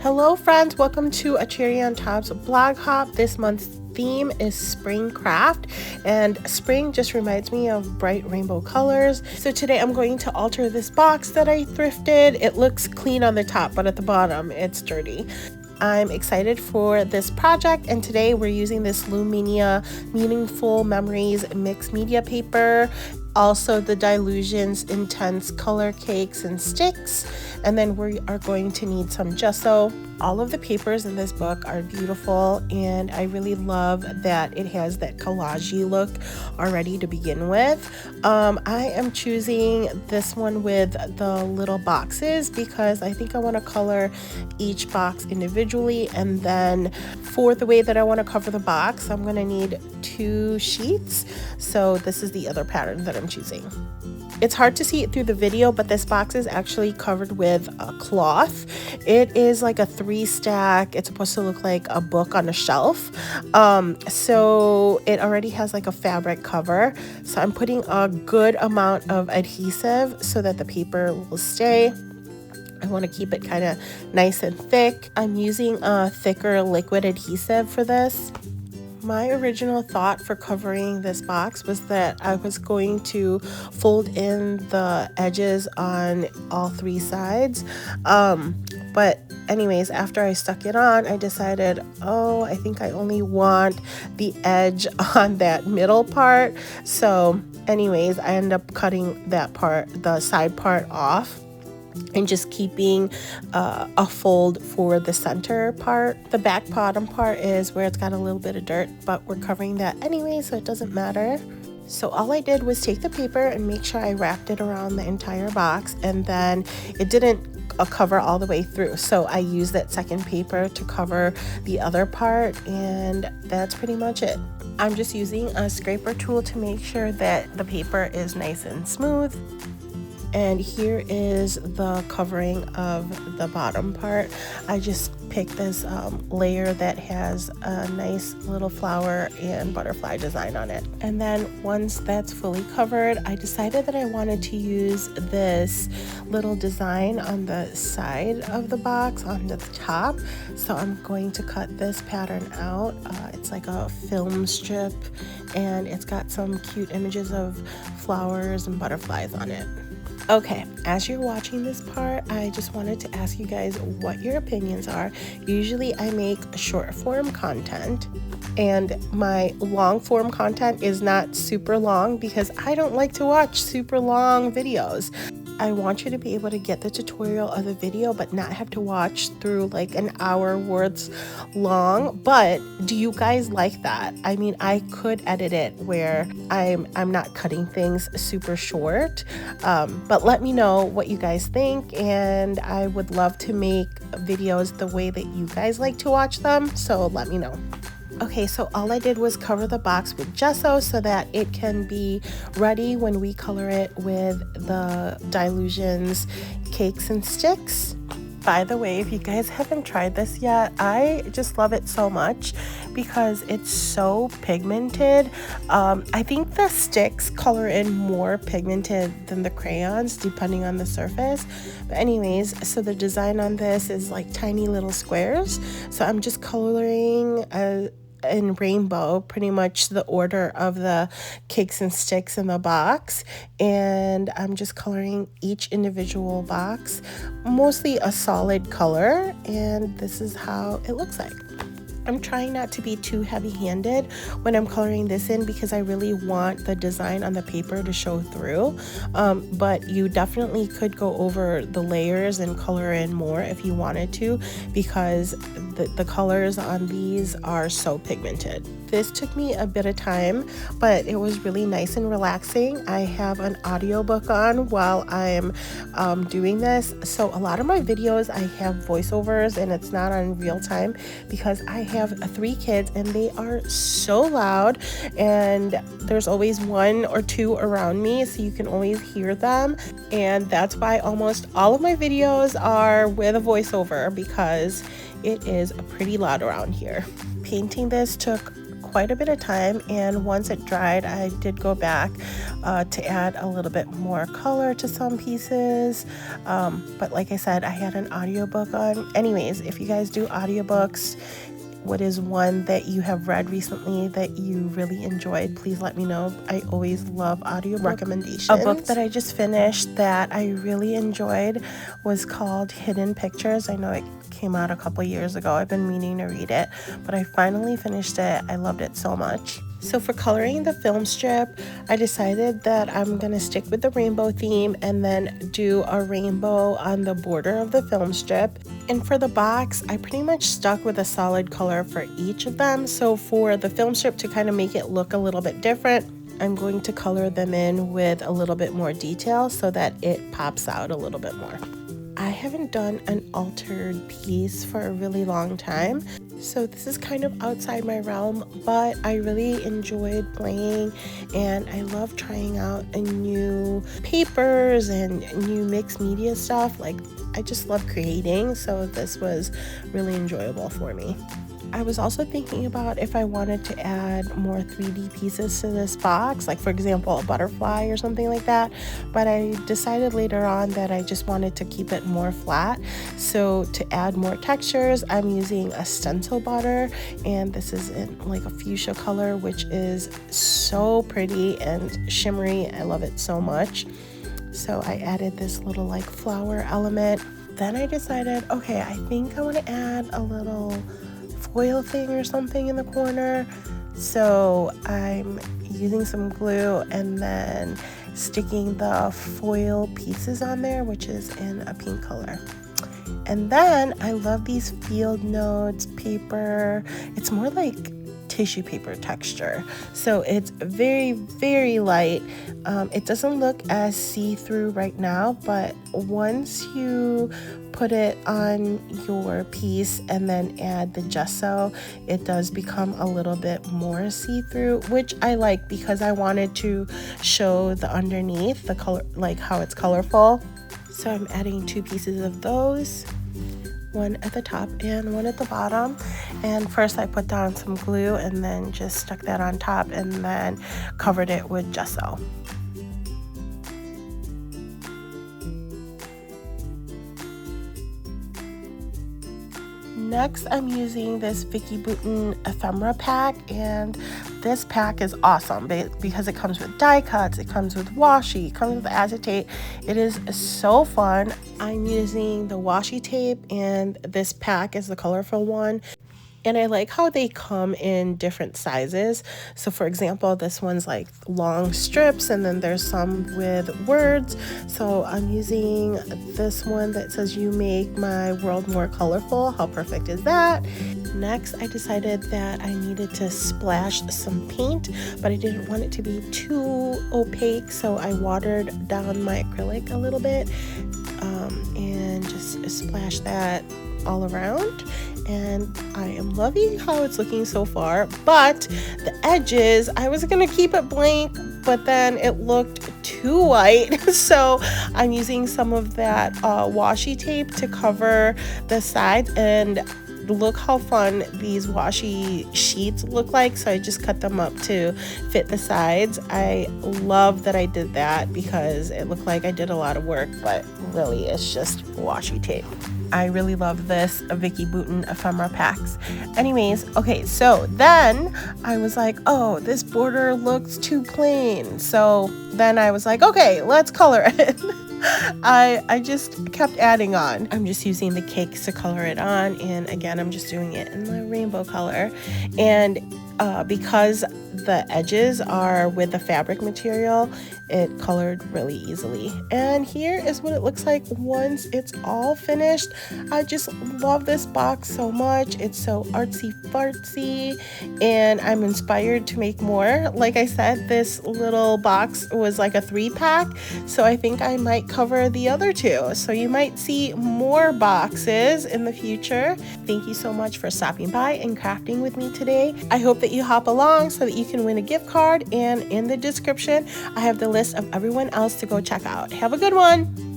Hello friends, welcome to A Cherry on Top's blog hop. This month's theme is spring craft, and spring just reminds me of bright rainbow colors. So today I'm going to alter this box that I thrifted. It looks clean on the top, but at the bottom it's dirty. I'm excited for this project, and today we're using this Luminia Meaningful Memories mixed media paper, also the Dilutions Intense Color Cakes and Sticks, and then we are going to need some gesso. All of the papers in this book are beautiful, and I really love that it has that collage-y look already to begin with. I am choosing this one with the little boxes because I think I want to color each box individually, and then for the way that I want to cover the box, I'm going to need 2 sheets. So this is the other pattern that I'm choosing. It's hard to see it through the video, but this box is actually covered with a cloth. It is like a 3-stack. It's supposed to look like a book on a shelf. So it already has like a fabric cover. So I'm putting a good amount of adhesive so that the paper will stay. I want to keep it kind of nice and thick. I'm using a thicker liquid adhesive for this. My original thought for covering this box was that I was going to fold in the edges on all 3 sides. But anyways, after I stuck it on, I decided, I think I only want the edge on that middle part. So anyways, I ended up cutting that part, the side part, off, and just keeping a fold for the center part. The back bottom part is where it's got a little bit of dirt, but we're covering that anyway, so it doesn't matter. So all I did was take the paper and make sure I wrapped it around the entire box, and then it didn't cover all the way through, so I used that second paper to cover the other part, and that's pretty much it. I'm just using a scraper tool to make sure that the paper is nice and smooth. And here is the covering of the bottom part. I just picked this layer that has a nice little flower and butterfly design on it. And then once that's fully covered, I decided that I wanted to use this little design on the side of the box, on the top. So I'm going to cut this pattern out. It's like a film strip, and it's got some cute images of flowers and butterflies on it. Okay, as you're watching this part, I just wanted to ask you guys what your opinions are. Usually I make short form content, and my long form content is not super long because I don't like to watch super long videos. I want you to be able to get the tutorial of the video but not have to watch through like an hour worth long. But do you guys like that? I mean, I could edit it where I'm not cutting things super short, but let me know what you guys think, and I would love to make videos the way that you guys like to watch them, so let me know. Okay, so all I did was cover the box with gesso so that it can be ready when we color it with the Dilutions Cakes and Sticks. By the way, if you guys haven't tried this yet, I just love it so much because it's so pigmented. I think the sticks color in more pigmented than the crayons, depending on the surface. But anyways, so the design on this is like tiny little squares. So I'm just coloring in rainbow, pretty much the order of the cakes and sticks in the box, and I'm just coloring each individual box, mostly a solid color, and this is how it looks like. I'm trying not to be too heavy-handed when I'm coloring this in because I really want the design on the paper to show through, but you definitely could go over the layers and color in more if you wanted to, because the colors on these are so pigmented. This took me a bit of time, but it was really nice and relaxing. I have an audiobook on while I'm doing this, so a lot of my videos I have voiceovers and it's not on real time because I have 3 kids and they are so loud, and there's always 1 or 2 around me, so you can always hear them, and that's why almost all of my videos are with a voiceover because it is pretty loud around here. Painting this took quite a bit of time, and once it dried, I did go back to add a little bit more color to some pieces. But like I said, I had an audiobook on. Anyways, if you guys do audiobooks, what is one that you have read recently that you really enjoyed? Please let me know. I always love audio recommendations. A book that I just finished that I really enjoyed was called Hidden Pictures. I know it came out a couple years ago. I've been meaning to read it, but I finally finished it. I loved it so much. So for coloring the film strip, I decided that I'm going to stick with the rainbow theme and then do a rainbow on the border of the film strip. And for the box, I pretty much stuck with a solid color for each of them. So for the film strip, to kind of make it look a little bit different, I'm going to color them in with a little bit more detail so that it pops out a little bit more. I haven't done an altered piece for a really long time, so this is kind of outside my realm, but I really enjoyed playing and I love trying out a new papers and new mixed media stuff. Like, I just love creating, so this was really enjoyable for me. I was also thinking about if I wanted to add more 3D pieces to this box, like for example a butterfly or something like that, but I decided later on that I just wanted to keep it more flat. So to add more textures, I'm using a stencil butter, and this is in like a fuchsia color, which is so pretty and shimmery. I love it so much. So I added this little like flower element. Then I decided, okay, I think I want to add a little foil thing or something in the corner. So I'm using some glue and then sticking the foil pieces on there, which is in a pink color. And then I love these field notes paper. It's more like tissue paper texture, so it's very, very light. It doesn't look as see-through right now, but once you put it on your piece and then add the gesso, it does become a little bit more see-through, which I like because I wanted to show the underneath, the color, like how it's colorful. So I'm adding 2 pieces of those, one at the top and one at the bottom. And first I put down some glue and then just stuck that on top and then covered it with gesso. Next, I'm using this Vicky Bouton ephemera pack, and this pack is awesome because it comes with die cuts, it comes with washi, it comes with acetate. It is so fun. I'm using the washi tape, and this pack is the colorful one. And I like how they come in different sizes. So for example, this one's like long strips, and then there's some with words. So I'm using this one that says, "You make my world more colorful." How perfect is that? Next, I decided that I needed to splash some paint, but I didn't want it to be too opaque. So I watered down my acrylic a little bit and just splash that all around. And I am loving how it's looking so far, but the edges, I was gonna keep it blank, but then it looked too white. So I'm using some of that washi tape to cover the sides, and look how fun these washi sheets look like. So I just cut them up to fit the sides. I love that I did that because it looked like I did a lot of work, but really it's just washi tape. I really love this Vicky Bouton ephemera packs. Anyways, okay, so then I was like, oh, this border looks too plain. So then I was like, okay, let's color it. I just kept adding on. I'm just using the cakes to color it on, and again, I'm just doing it in my rainbow color. And because the edges are with the fabric material, it colored really easily. And here is what it looks like once it's all finished. I just love this box so much. It's so artsy fartsy, and I'm inspired to make more. Like I said, this little box was like a 3-pack, so I think I might cover the other 2. So you might see more boxes in the future. Thank you so much for stopping by and crafting with me today. I hope that you hop along so that you can win a gift card, and in the description I have the list of everyone else to go check out. Have a good one.